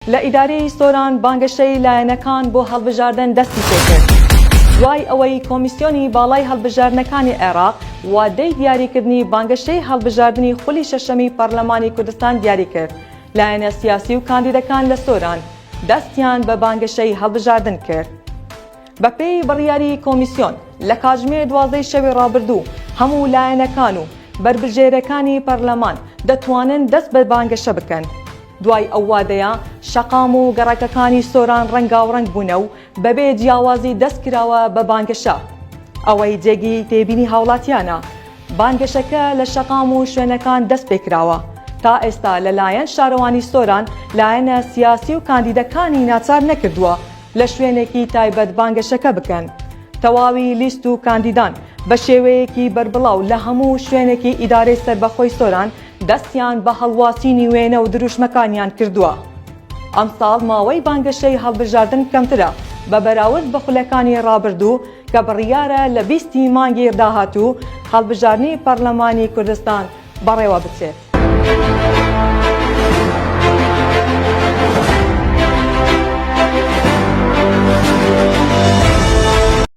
لە ئیدارەی سۆران بانگەشەی لایەنەکان بۆ هەڵبژاردن دەستی پێکرد. دوای ئەوەی کۆمیسیۆنی باڵای هەڵبژاردنەکانی عێراق وادەی دیاریکردنی بانگەشەی هەڵبژاردننی خولی شەشەمی پەرلەمانی کوردستان دیاری کرد، لایەنە سیاسی و کاندیدەکان لە سۆران دەستیان بە بانگەشەی هەڵبژاردن کرد. بەپێی بڕیاری کۆمیسیۆن لە کاتژمێر 12 شەوی ڕابردوو هەموو لایەنەکان و بربژێرەکانی پەرلەمان دەتوانن دەست بە بانگەشە بکەن. دوای ئەو وادەیە شەقام و گەڕەکەکانی سۆران ڕەنگاوڕەنگ بوونە و بەبێ جیاوازی دەستکراوە بە بانگەشە. ئەوەی جێگی تێبینی هاوڵاتیانە بانگەشەکە لە شەقام و شوێنەکان دەست پێکراوە. تا ئێستا لەلایەن شارەوانی سۆران لایەنە سیاسی و کاندیدەکانی ناچار نەکردووە لە شوێنێکی تایبەت بانگەشەکە بکەن. تەواوی لیست و کاندیدان بە شێوەیەکی بربڵاو لە هەموو شوێنێکی ئیدارەی سەربەخۆی سۆران دەستیان بە هەڵواسینی وێنە و دروشمەکانیان کردووە. ئەمساڵ ماوەی بانگەشەی هەڵبژاردن کەمترە بە بەراورد بە خولەکانی ڕابردوو کە بڕیارە لە 20 مانگی داهاتوو هەڵبژاردنی پەرلەمانی کوردستان بەڕێوە بچێت.